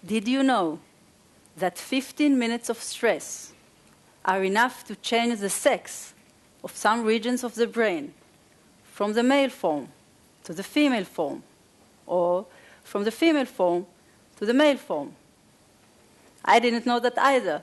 Did you know that 15 minutes of stress are enough to change the sex of some regions of the brain from the male form to the female form, or from the female form to the male form? I didn't know that either,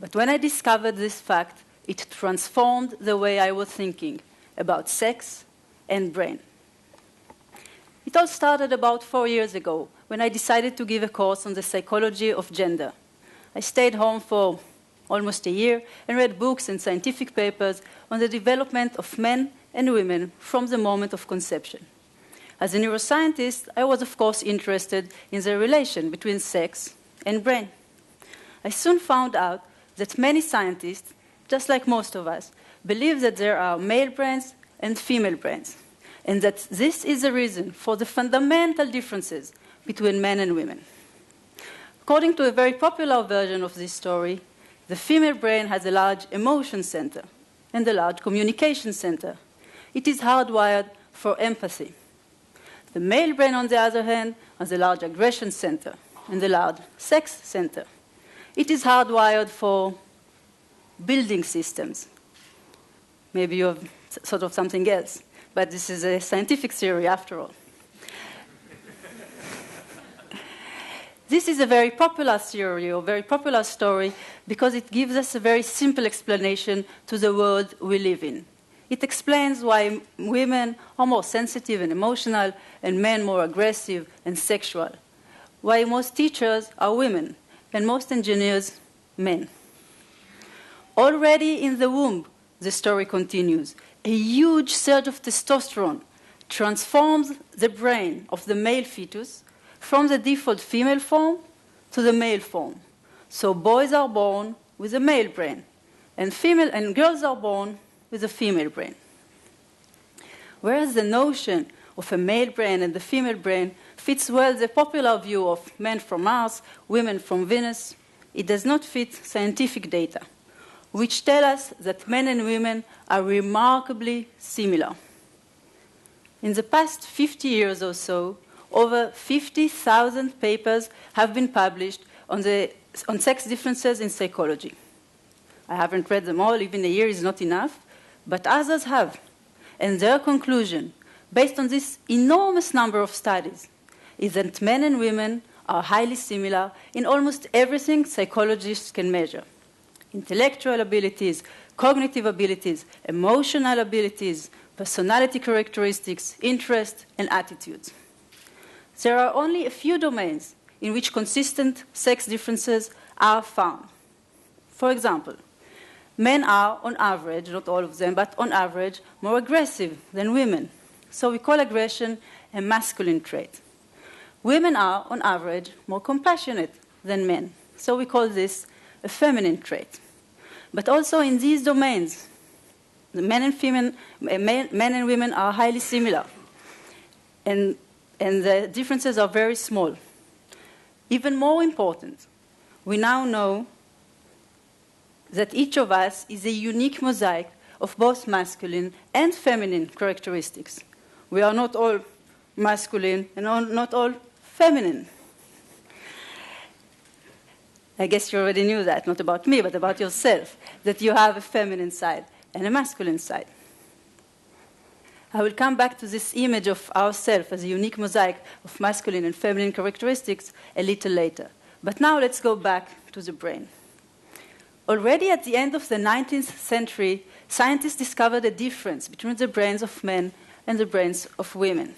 but when I discovered this fact, it transformed the way I was thinking about sex and brain. It all started about 4 years ago when I decided to give a course on the psychology of gender. I stayed home for almost a year and read books and scientific papers on the development of men and women from the moment of conception. As a neuroscientist, I was of course interested in the relation between sex and brain. I soon found out that many scientists, just like most of us, believe that there are male brains and female brains, and that this is the reason for the fundamental differences between men and women. According to a very popular version of this story, the female brain has a large emotion center and a large communication center. It is hardwired for empathy. The male brain, on the other hand, has a large aggression center and a large sex center. It is hardwired for building systems. Maybe you have sort of something else, but this is a scientific theory after all. This is a very popular theory or very popular story because it gives us a very simple explanation to the world we live in. It explains why women are more sensitive and emotional and men more aggressive and sexual. Why most teachers are women and most engineers men. Already in the womb, the story continues. A huge surge of testosterone transforms the brain of the male fetus from the default female form to the male form. So boys are born with a male brain, and girls are born with a female brain. Whereas the notion of a male brain and the female brain fits well the popular view of men from Mars, women from Venus, it does not fit scientific data, which tell us that men and women are remarkably similar. In the past 50 years or so, over 50,000 papers have been published on sex differences in psychology. I haven't read them all, even a year is not enough, but others have. And their conclusion, based on this enormous number of studies, is that men and women are highly similar in almost everything psychologists can measure. Intellectual abilities, cognitive abilities, emotional abilities, personality characteristics, interests, and attitudes. There are only a few domains in which consistent sex differences are found. For example, men are, on average, not all of them, but on average, more aggressive than women. So we call aggression a masculine trait. Women are, on average, more compassionate than men. So we call this a feminine trait. But also in these domains, the men and women are highly similar. And the differences are very small. Even more important, we now know that each of us is a unique mosaic of both masculine and feminine characteristics. We are not all masculine and not all feminine. I guess you already knew that, not about me, but about yourself, that you have a feminine side and a masculine side. I will come back to this image of ourselves as a unique mosaic of masculine and feminine characteristics a little later. But now let's go back to the brain. Already at the end of the 19th century, scientists discovered a difference between the brains of men and the brains of women.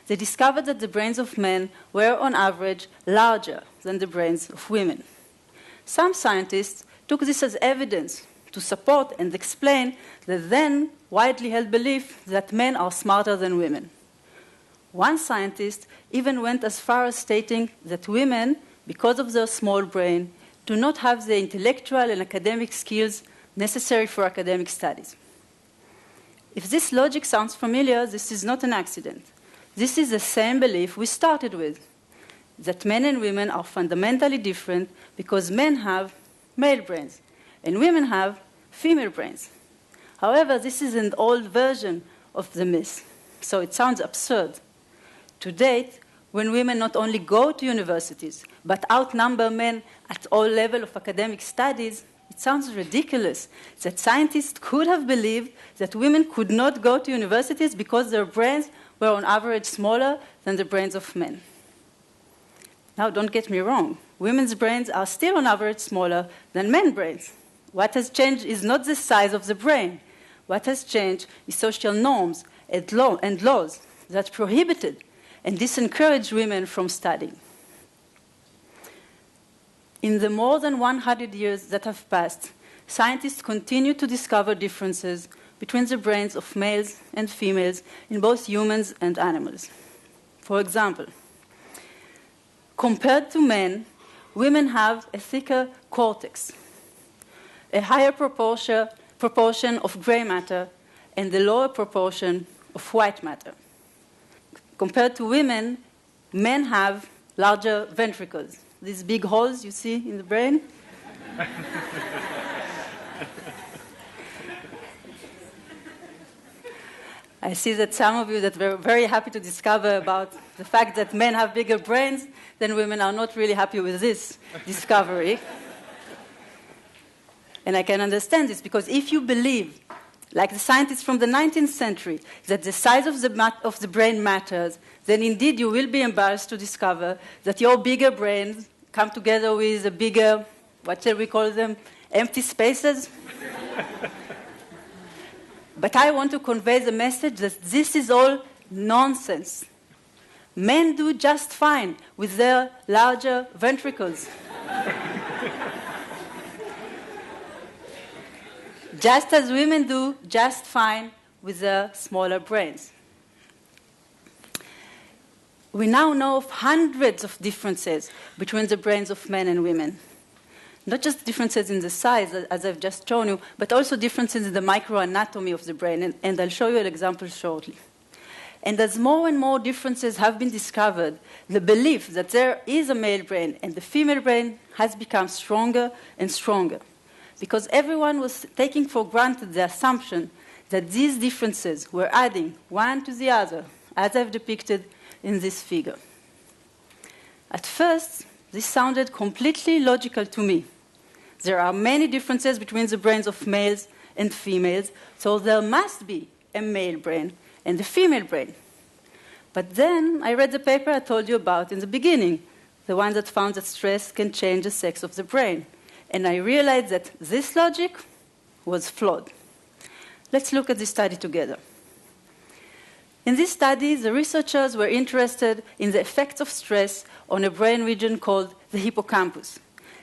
They discovered that the brains of men were, on average, larger than the brains of women. Some scientists took this as evidence to support and explain the then widely held belief that men are smarter than women. One scientist even went as far as stating that women, because of their small brain, do not have the intellectual and academic skills necessary for academic studies. If this logic sounds familiar, this is not an accident. This is the same belief we started with, that men and women are fundamentally different because men have male brains and women have female brains. However, this is an old version of the myth, so it sounds absurd. To date, when women not only go to universities, but outnumber men at all levels of academic studies, it sounds ridiculous that scientists could have believed that women could not go to universities because their brains were on average smaller than the brains of men. Now, don't get me wrong. Women's brains are still on average smaller than men's brains. What has changed is not the size of the brain. What has changed is social norms and laws that prohibited and disencouraged women from studying. In the more than 100 years that have passed, scientists continue to discover differences between the brains of males and females in both humans and animals. For example, compared to men, women have a thicker cortex, a higher proportion of gray matter, and a lower proportion of white matter. Compared to women, men have larger ventricles, these big holes you see in the brain. I see that some of you that were very happy to discover about the fact that men have bigger brains than women are not really happy with this discovery. And I can understand this, because if you believe, like the scientists from the 19th century, that the size of the brain matters, then indeed you will be embarrassed to discover that your bigger brains come together with a bigger, what shall we call them, empty spaces. But I want to convey the message that this is all nonsense. Men do just fine with their larger ventricles. Just as women do just fine with their smaller brains. We now know of hundreds of differences between the brains of men and women. Not just differences in the size, as I've just shown you, but also differences in the microanatomy of the brain, and I'll show you an example shortly. And as more and more differences have been discovered, the belief that there is a male brain and the female brain has become stronger and stronger, because everyone was taking for granted the assumption that these differences were adding one to the other, as I've depicted in this figure. At first, this sounded completely logical to me. There are many differences between the brains of males and females, so there must be a male brain and a female brain. But then I read the paper I told you about in the beginning, the one that found that stress can change the sex of the brain. And I realized that this logic was flawed. Let's look at this study together. In this study, the researchers were interested in the effects of stress on a brain region called the hippocampus.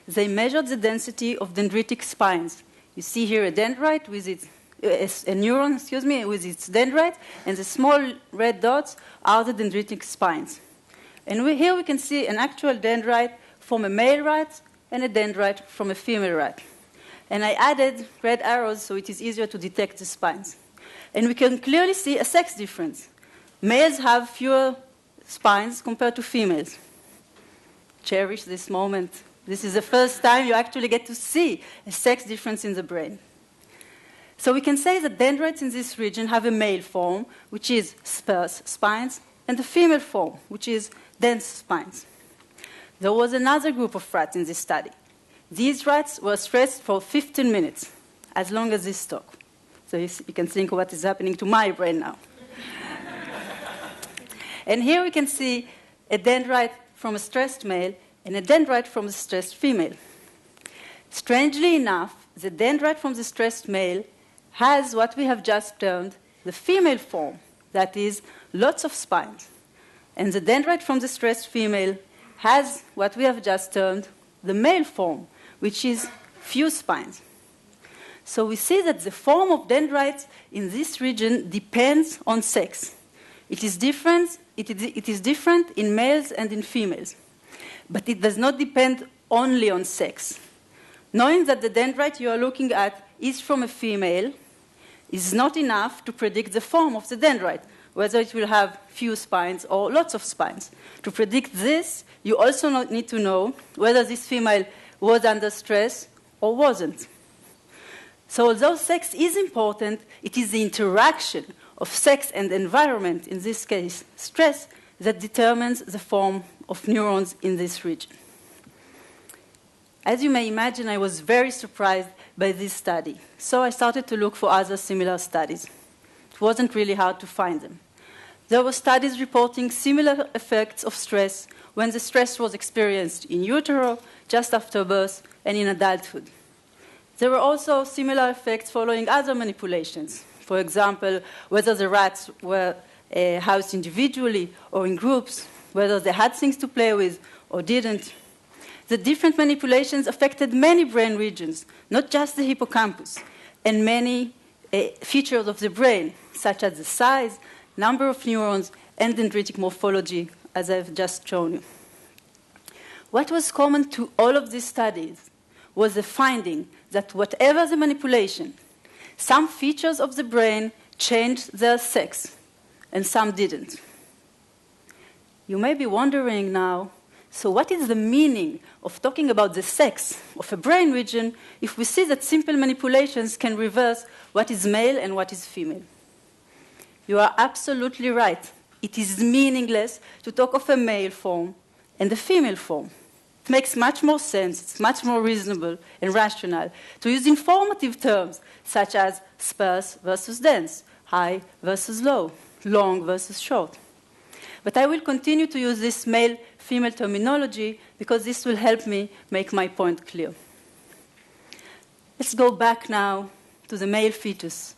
They measured the density of dendritic spines. You see here a dendrite with its a neuron, with its dendrite, and the small red dots are the dendritic spines. And here we can see an actual dendrite from a male rat and a dendrite from a female rat. And I added red arrows so it is easier to detect the spines. And we can clearly see a sex difference. Males have fewer spines compared to females. Cherish this moment. This is the first time you actually get to see a sex difference in the brain. So we can say that dendrites in this region have a male form, which is sparse spines, and a female form, which is dense spines. There was another group of rats in this study. These rats were stressed for 15 minutes, as long as this talk. So you can think what is happening to my brain now. And here we can see a dendrite from a stressed male and a dendrite from a stressed female. Strangely enough, the dendrite from the stressed male has what we have just termed the female form, that is, lots of spines. And the dendrite from the stressed female has what we have just termed the male form, which is few spines. So we see that the form of dendrites in this region depends on sex. It is different in males and in females. But it does not depend only on sex. Knowing that the dendrite you are looking at is from a female is not enough to predict the form of the dendrite, whether it will have few spines or lots of spines. To predict this, you also need to know whether this female was under stress or wasn't. So although sex is important, it is the interaction of sex and environment, in this case stress, that determines the form of neurons in this region. As you may imagine, I was very surprised by this study, so I started to look for other similar studies. It wasn't really hard to find them. There were studies reporting similar effects of stress when the stress was experienced in utero, just after birth, and in adulthood. There were also similar effects following other manipulations. For example, whether the rats were housed individually or in groups, whether they had things to play with or didn't. The different manipulations affected many brain regions, not just the hippocampus, and many features of the brain, such as the size, number of neurons, and dendritic morphology, as I've just shown you. What was common to all of these studies was the finding that whatever the manipulation, some features of the brain changed their sex, and some didn't. You may be wondering now, so what is the meaning of talking about the sex of a brain region if we see that simple manipulations can reverse what is male and what is female? You are absolutely right. It is meaningless to talk of a male form and a female form. It makes much more sense, it's much more reasonable and rational to use informative terms such as sparse versus dense, high versus low, long versus short. But I will continue to use this male-female terminology because this will help me make my point clear. Let's go back now to the male fetus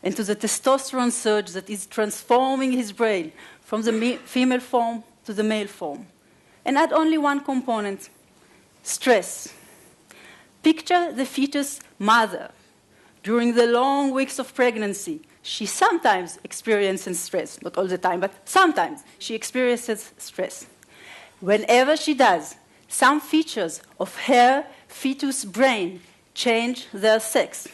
and to the testosterone surge that is transforming his brain from the female form to the male form. And add only one component, stress. Picture the fetus mother. During the long weeks of pregnancy, she sometimes experiences stress, not all the time, but sometimes she experiences stress. Whenever she does, some features of her fetus brain change their sex.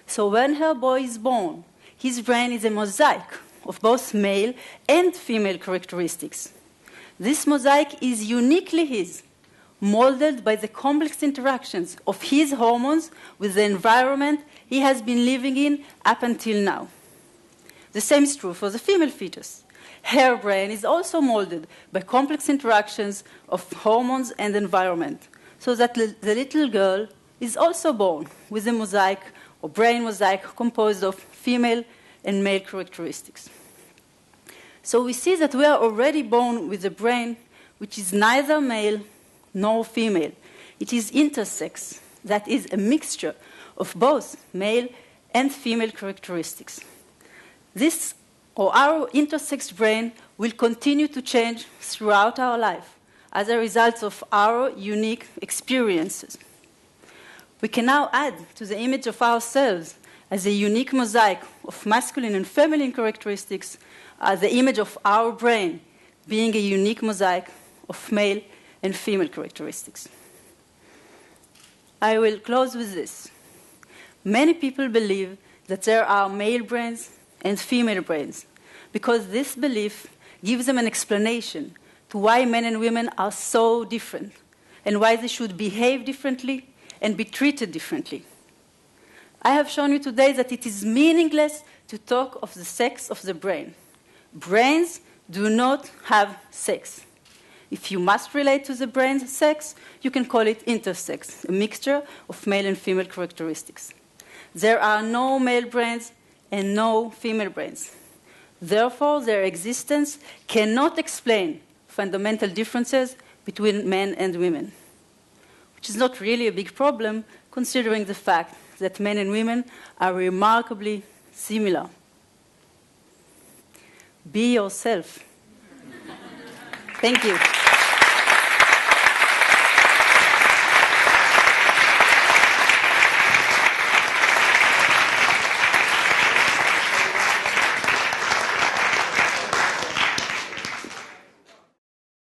So when her boy is born, his brain is a mosaic of both male and female characteristics. This mosaic is uniquely his, molded by the complex interactions of his hormones with the environment he has been living in up until now. The same is true for the female fetus. Her brain is also molded by complex interactions of hormones and environment, so that the little girl is also born with a mosaic or brain mosaic composed of female and male characteristics. So we see that we are already born with a brain which is neither male nor female. It is intersex, that is a mixture of both male and female characteristics. This, or our intersex brain, will continue to change throughout our life as a result of our unique experiences. We can now add to the image of ourselves as a unique mosaic of masculine and feminine characteristics, the image of our brain being a unique mosaic of male and female characteristics. I will close with this. Many people believe that there are male brains and female brains because this belief gives them an explanation to why men and women are so different and why they should behave differently and be treated differently. I have shown you today that it is meaningless to talk of the sex of the brain. Brains do not have sex. If you must relate to the brain's sex, you can call it intersex, a mixture of male and female characteristics. There are no male brains and no female brains. Therefore, their existence cannot explain fundamental differences between men and women, which is not really a big problem considering the fact that men and women are remarkably similar. Be yourself. Thank you.